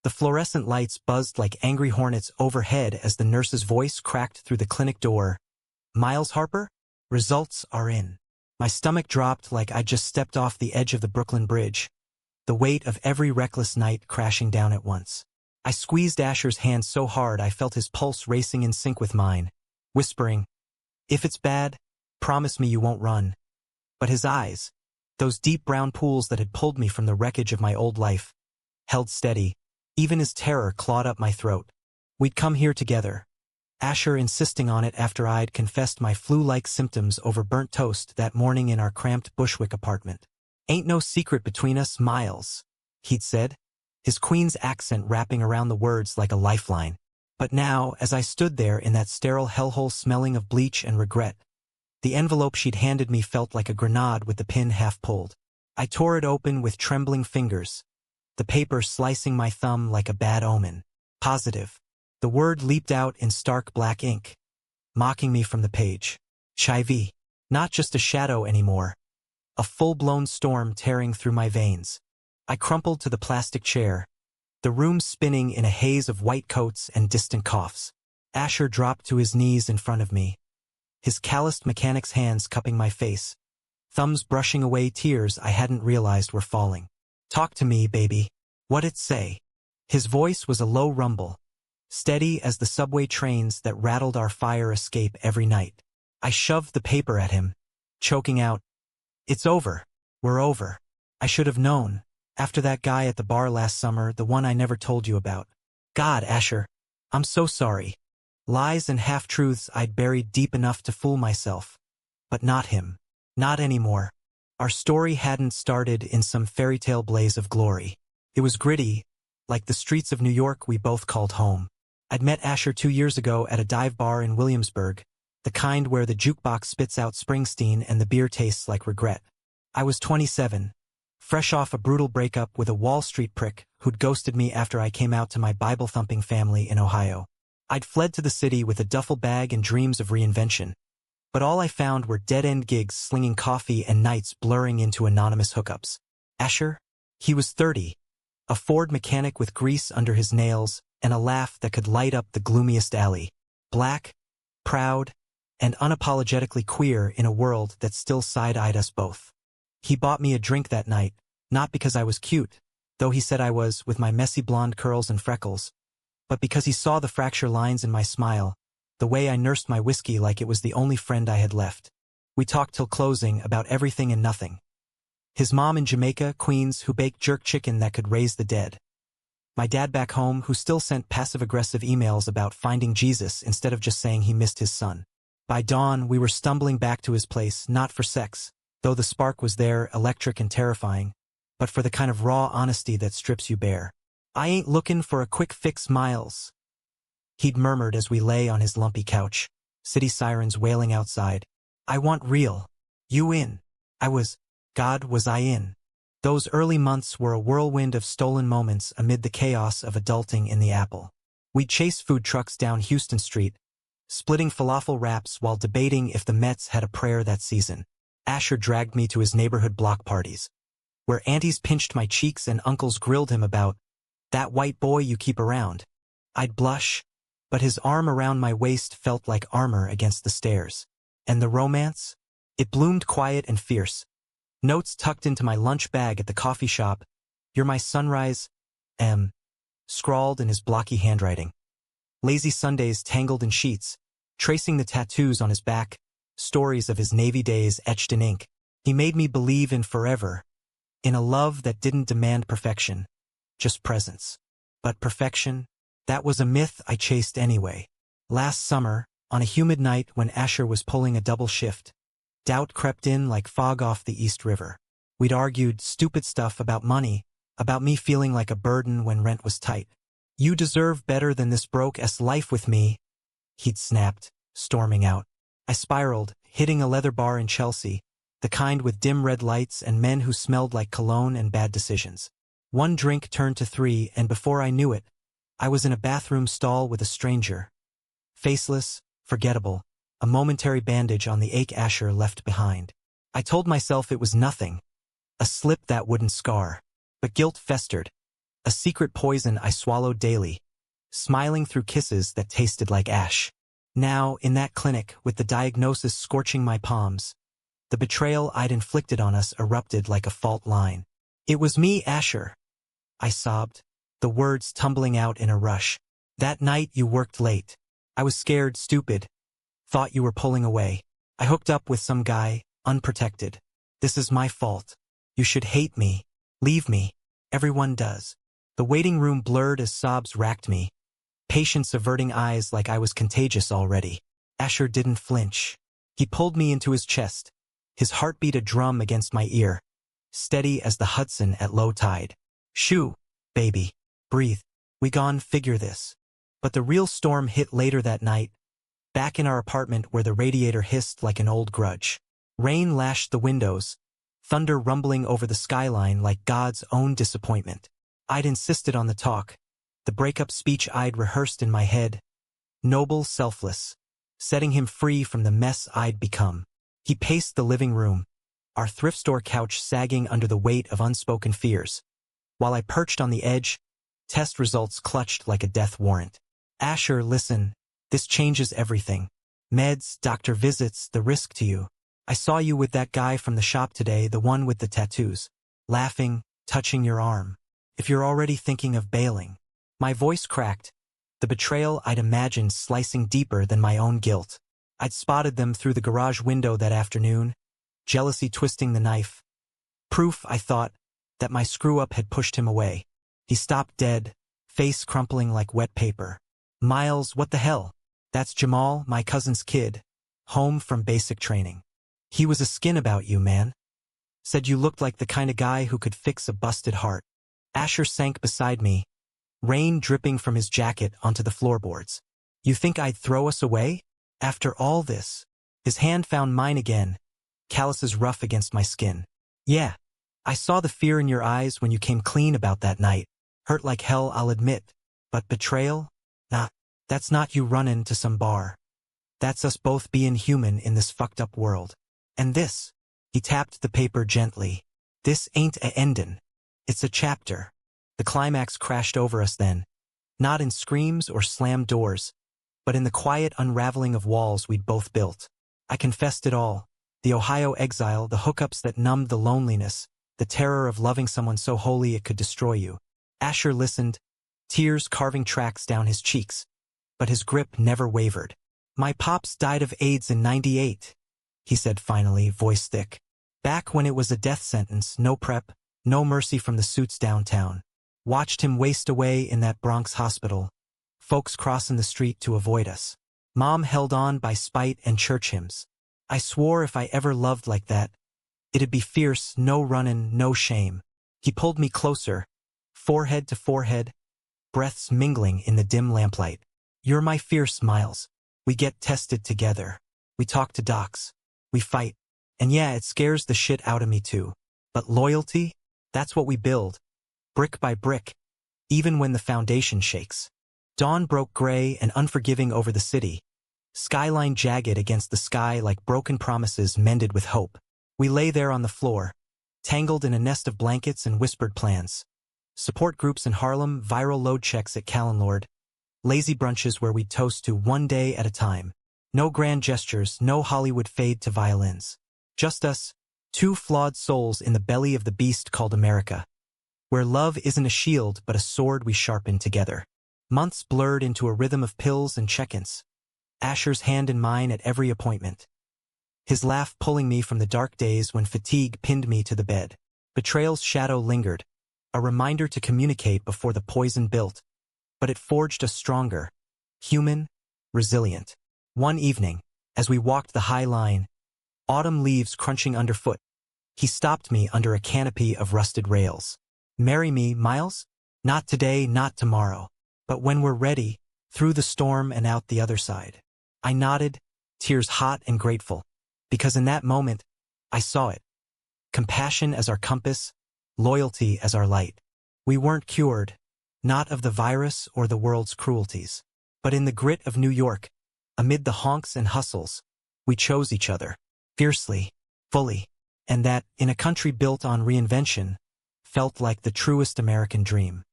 The fluorescent lights buzzed like angry hornets overhead as the nurse's voice cracked through the clinic door. "Miles Harper? Results are in." My stomach dropped like I'd just stepped off the edge of the Brooklyn Bridge, the weight of every reckless night crashing down at once. I squeezed Asher's hand so hard I felt his pulse racing in sync with mine, whispering, "If it's bad, promise me you won't run." But his eyes, those deep brown pools that had pulled me from the wreckage of my old life, held steady. Even his terror clawed up my throat. We'd come here together, Asher insisting on it after I'd confessed my flu-like symptoms over burnt toast that morning in our cramped Bushwick apartment. "Ain't no secret between us, Miles," he'd said, his Queen's accent wrapping around the words like a lifeline. But now, as I stood there in that sterile hellhole smelling of bleach and regret, the envelope she'd handed me felt like a grenade with the pin half pulled. I tore it open with trembling fingers, the paper slicing my thumb like a bad omen. Positive. The word leaped out in stark black ink, mocking me from the page. Chiv. Not just a shadow anymore. A full-blown storm tearing through my veins. I crumpled to the plastic chair, the room spinning in a haze of white coats and distant coughs. Asher dropped to his knees in front of me, his calloused mechanic's hands cupping my face, thumbs brushing away tears I hadn't realized were falling. "Talk to me, baby." What'd it say? His voice was a low rumble, steady as the subway trains that rattled our fire escape every night. I shoved the paper at him, choking out, "It's over. We're over. I should have known. After that guy at the bar last summer, the one I never told you about." God, Asher, I'm so sorry. Lies and half-truths I'd buried deep enough to fool myself. But not him. Not anymore. Our story hadn't started in some fairy tale blaze of glory. It was gritty, like the streets of New York we both called home. I'd met Asher 2 years ago at a dive bar in Williamsburg, the kind where the jukebox spits out Springsteen and the beer tastes like regret. I was 27, fresh off a brutal breakup with a Wall Street prick who'd ghosted me after I came out to my Bible-thumping family in Ohio. I'd fled to the city with a duffel bag and dreams of reinvention, but all I found were dead-end gigs slinging coffee and nights blurring into anonymous hookups. Asher? He was 30, a Ford mechanic with grease under his nails and a laugh that could light up the gloomiest alley. Black, proud, and unapologetically queer in a world that still side-eyed us both. He bought me a drink that night, not because I was cute, though he said I was with my messy blonde curls and freckles, but because he saw the fracture lines in my smile, the way I nursed my whiskey like it was the only friend I had left. We talked till closing about everything and nothing. His mom in Jamaica, Queens, who baked jerk chicken that could raise the dead. My dad back home, who still sent passive-aggressive emails about finding Jesus instead of just saying he missed his son. By dawn, we were stumbling back to his place, not for sex, though the spark was there, electric and terrifying, but for the kind of raw honesty that strips you bare. "I ain't looking for a quick fix, Miles," he'd murmured as we lay on his lumpy couch, city sirens wailing outside. "I want real. You in." God, was I in. Those early months were a whirlwind of stolen moments amid the chaos of adulting in the Apple. We'd chase food trucks down Houston Street, splitting falafel wraps while debating if the Mets had a prayer that season. Asher dragged me to his neighborhood block parties, where aunties pinched my cheeks and uncles grilled him about, "That white boy you keep around." I'd blush, but his arm around my waist felt like armor against the stairs. And the romance? It bloomed quiet and fierce. Notes tucked into my lunch bag at the coffee shop. "You're my sunrise, M," scrawled in his blocky handwriting. Lazy Sundays tangled in sheets, tracing the tattoos on his back, stories of his Navy days etched in ink. He made me believe in forever, in a love that didn't demand perfection, just presence. But perfection, that was a myth I chased anyway. Last summer, on a humid night when Asher was pulling a double shift, doubt crept in like fog off the East River. We'd argued stupid stuff about money, about me feeling like a burden when rent was tight. "You deserve better than this broke-ass life with me," he'd snapped, storming out. I spiraled, hitting a leather bar in Chelsea, the kind with dim red lights and men who smelled like cologne and bad decisions. One drink turned to 3, and before I knew it, I was in a bathroom stall with a stranger. Faceless, forgettable, a momentary bandage on the ache Asher left behind. I told myself it was nothing, a slip that wouldn't scar. But guilt festered, a secret poison I swallowed daily, smiling through kisses that tasted like ash. Now, in that clinic, with the diagnosis scorching my palms, the betrayal I'd inflicted on us erupted like a fault line. It was me, Asher, I sobbed, the words tumbling out in a rush. That night you worked late. I was scared, stupid. Thought you were pulling away. I hooked up with some guy, unprotected. This is my fault. You should hate me. Leave me. Everyone does. The waiting room blurred as sobs racked me, patients averting eyes like I was contagious already. Asher didn't flinch. He pulled me into his chest, his heartbeat a drum against my ear, steady as the Hudson at low tide. Shoo, baby. Breathe. We gon' figure this. But the real storm hit later that night, back in our apartment where the radiator hissed like an old grudge. Rain lashed the windows, thunder rumbling over the skyline like God's own disappointment. I'd insisted on the talk, the breakup speech I'd rehearsed in my head. Noble, selfless, setting him free from the mess I'd become. He paced the living room, our thrift store couch sagging under the weight of unspoken fears. While I perched on the edge, test results clutched like a death warrant. Asher, listen, this changes everything. Meds, doctor visits, the risk to you. I saw you with that guy from the shop today, the one with the tattoos. Laughing, touching your arm. If you're already thinking of bailing. My voice cracked, the betrayal I'd imagined slicing deeper than my own guilt. I'd spotted them through the garage window that afternoon, jealousy twisting the knife. Proof, I thought, that my screw-up had pushed him away. He stopped dead, face crumpling like wet paper. Miles, what the hell? That's Jamal, my cousin's kid, home from basic training. He was a skin about you, man. Said you looked like the kind of guy who could fix a busted heart. Asher sank beside me, rain dripping from his jacket onto the floorboards. You think I'd throw us away? After all this? His hand found mine again, calluses rough against my skin. Yeah, I saw the fear in your eyes when you came clean about that night. Hurt like hell, I'll admit. But betrayal? Nah, that's not you running to some bar. That's us both being human in this fucked up world. And this, he tapped the paper gently. This ain't a endin'. It's a chapter. The climax crashed over us then, not in screams or slammed doors, but in the quiet unraveling of walls we'd both built. I confessed it all. The Ohio exile, the hookups that numbed the loneliness, the terror of loving someone so holy it could destroy you. Asher listened, tears carving tracks down his cheeks, but his grip never wavered. My pops died of AIDS in '98, he said finally, voice thick. Back when it was a death sentence, no prep, no mercy from the suits downtown. Watched him waste away in that Bronx hospital, folks crossing the street to avoid us. Mom held on by spite and church hymns. I swore if I ever loved like that, it'd be fierce, no runnin', no shame. He pulled me closer, forehead to forehead, breaths mingling in the dim lamplight. You're my fierce, Miles. We get tested together. We talk to docs. We fight. And yeah, it scares the shit out of me too. But loyalty? That's what we build. Brick by brick. Even when the foundation shakes. Dawn broke gray and unforgiving over the city. Skyline jagged against the sky like broken promises mended with hope. We lay there on the floor, tangled in a nest of blankets and whispered plans. Support groups in Harlem, viral load checks at Callenlord. Lazy brunches where we'd toast to one day at a time. No grand gestures, no Hollywood fade to violins. Just us, two flawed souls in the belly of the beast called America. Where love isn't a shield but a sword we sharpen together. Months blurred into a rhythm of pills and check-ins. Asher's hand in mine at every appointment. His laugh pulling me from the dark days when fatigue pinned me to the bed. Betrayal's shadow lingered, a reminder to communicate before the poison built. But it forged us stronger, human, resilient. One evening, as we walked the high line, autumn leaves crunching underfoot, he stopped me under a canopy of rusted rails. Marry me, Miles? Not today, not tomorrow. But when we're ready, through the storm and out the other side. I nodded, tears hot and grateful, because in that moment, I saw it. Compassion as our compass, loyalty as our light. We weren't cured, not of the virus or the world's cruelties. But in the grit of New York, amid the honks and hustles, we chose each other, fiercely, fully, and that, in a country built on reinvention, felt like the truest American dream.